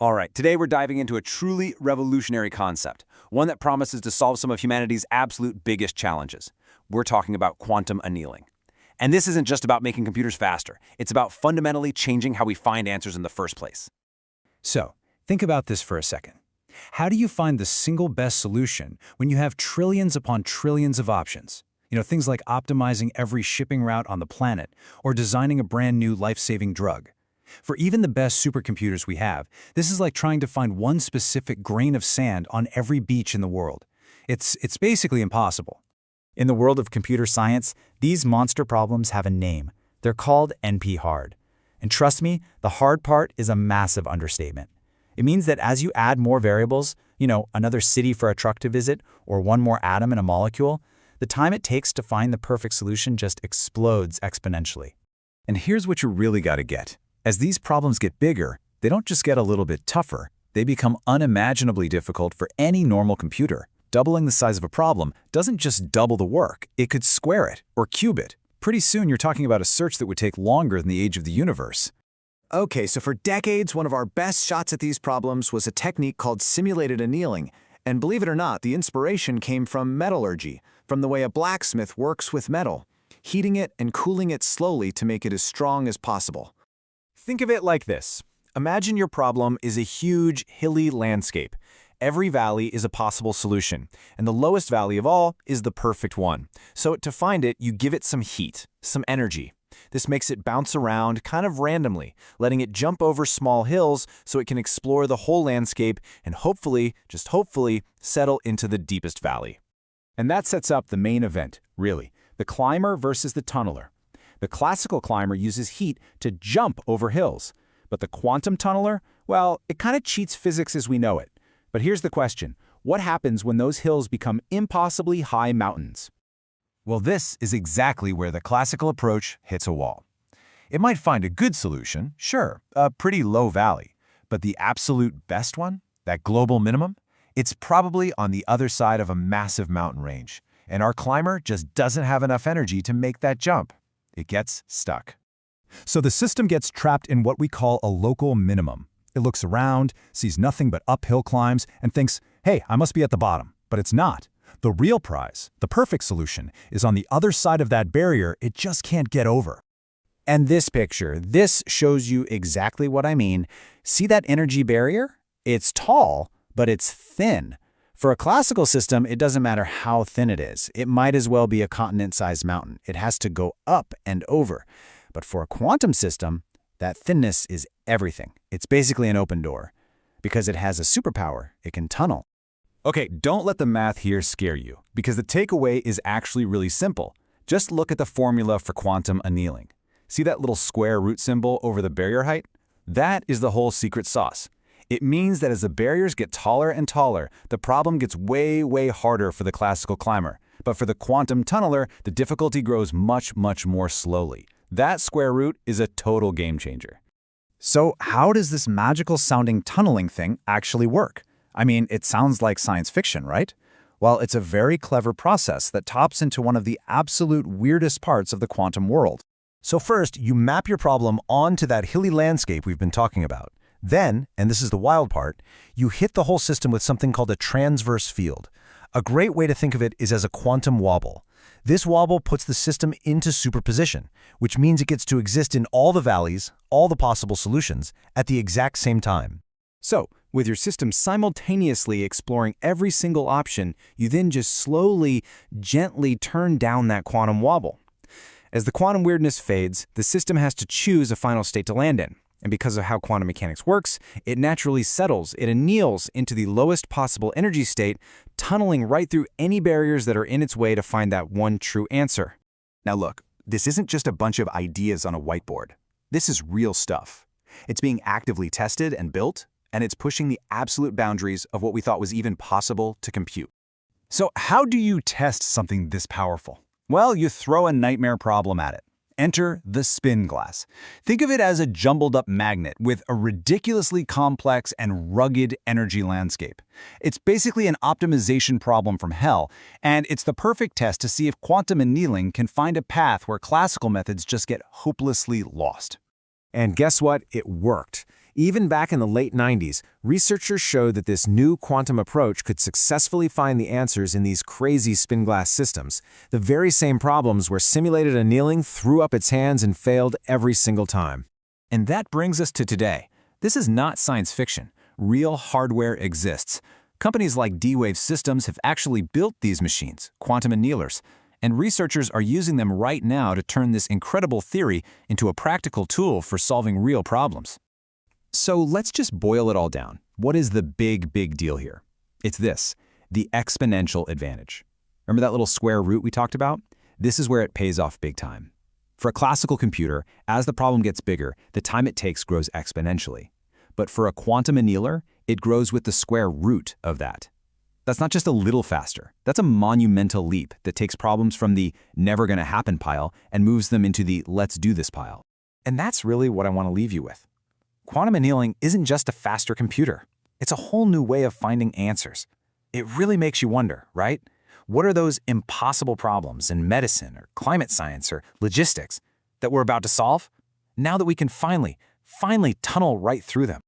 All right, today we're diving into a truly revolutionary concept, one that promises to solve some of humanity's absolute biggest challenges. We're talking about quantum annealing. And this isn't just about making computers faster, it's about fundamentally changing how we find answers in the first place. So, think about this for a second. How do you find the single best solution when you have trillions upon trillions of options? Things like optimizing every shipping route on the planet or designing a brand new life-saving drug. For even the best supercomputers we have, this is like trying to find one specific grain of sand on every beach in the world. It's basically impossible. In the world of computer science, these monster problems have a name. They're called NP-hard. And trust me, the hard part is a massive understatement. It means that as you add more variables, another city for a truck to visit, or one more atom in a molecule, the time it takes to find the perfect solution just explodes exponentially. And here's what you really got to get. As these problems get bigger, they don't just get a little bit tougher, they become unimaginably difficult for any normal computer. Doubling the size of a problem doesn't just double the work, it could square it or cube it. Pretty soon you're talking about a search that would take longer than the age of the universe. Okay, so for decades, one of our best shots at these problems was a technique called simulated annealing. And believe it or not, the inspiration came from metallurgy, from the way a blacksmith works with metal, heating it and cooling it slowly to make it as strong as possible. Think of it like this. Imagine your problem is a huge, hilly landscape. Every valley is a possible solution, and the lowest valley of all is the perfect one. So to find it, you give it some heat, some energy. This makes it bounce around kind of randomly, letting it jump over small hills so it can explore the whole landscape and hopefully, just hopefully, settle into the deepest valley. And that sets up the main event, really, the climber versus the tunneler. The classical climber uses heat to jump over hills, but the quantum tunneler, well, it kind of cheats physics as we know it. But here's the question. What happens when those hills become impossibly high mountains? Well, this is exactly where the classical approach hits a wall. It might find a good solution, sure, a pretty low valley, but the absolute best one, that global minimum, it's probably on the other side of a massive mountain range, and our climber just doesn't have enough energy to make that jump. It gets stuck. So the system gets trapped in what we call a local minimum. It looks around, sees nothing but uphill climbs, and thinks, hey, I must be at the bottom. But it's not. The real prize, the perfect solution, is on the other side of that barrier it just can't get over. And this picture, this shows you exactly what I mean. See that energy barrier? It's tall, but it's thin. For a classical system, it doesn't matter how thin it is. It might as well be a continent-sized mountain. It has to go up and over. But for a quantum system, that thinness is everything. It's basically an open door. Because it has a superpower, it can tunnel. Okay, don't let the math here scare you, because the takeaway is actually really simple. Just look at the formula for quantum annealing. See that little square root symbol over the barrier height? That is the whole secret sauce. It means that as the barriers get taller and taller, the problem gets way, way harder for the classical climber. But for the quantum tunneler, the difficulty grows much, much more slowly. That square root is a total game changer. So how does this magical-sounding tunneling thing actually work? I mean, it sounds like science fiction, right? Well, it's a very clever process that taps into one of the absolute weirdest parts of the quantum world. So first, you map your problem onto that hilly landscape we've been talking about. Then, and this is the wild part, you hit the whole system with something called a transverse field. A great way to think of it is as a quantum wobble. This wobble puts the system into superposition, which means it gets to exist in all the valleys, all the possible solutions, at the exact same time. So, with your system simultaneously exploring every single option, you then just slowly, gently turn down that quantum wobble. As the quantum weirdness fades, the system has to choose a final state to land in. And because of how quantum mechanics works, it naturally settles, it anneals into the lowest possible energy state, tunneling right through any barriers that are in its way to find that one true answer. Now look, this isn't just a bunch of ideas on a whiteboard. This is real stuff. It's being actively tested and built, and it's pushing the absolute boundaries of what we thought was even possible to compute. So how do you test something this powerful? Well, you throw a nightmare problem at it. Enter the spin glass. Think of it as a jumbled-up magnet with a ridiculously complex and rugged energy landscape. It's basically an optimization problem from hell, and it's the perfect test to see if quantum annealing can find a path where classical methods just get hopelessly lost. And guess what? It worked. Even back in the late 90s, researchers showed that this new quantum approach could successfully find the answers in these crazy spin-glass systems, the very same problems where simulated annealing threw up its hands and failed every single time. And that brings us to today. This is not science fiction. Real hardware exists. Companies like D-Wave Systems have actually built these machines, quantum annealers, and researchers are using them right now to turn this incredible theory into a practical tool for solving real problems. So let's just boil it all down. What is the big deal here? It's this, the exponential advantage. Remember that little square root we talked about? This is where it pays off big time. For a classical computer, as the problem gets bigger, the time it takes grows exponentially. But for a quantum annealer, it grows with the square root of that. That's not just a little faster. That's a monumental leap that takes problems from the never gonna happen pile and moves them into the let's do this pile. And that's really what I want to leave you with. Quantum annealing isn't just a faster computer. It's a whole new way of finding answers. It really makes you wonder, right? What are those impossible problems in medicine or climate science or logistics that we're about to solve? Now that we can finally tunnel right through them.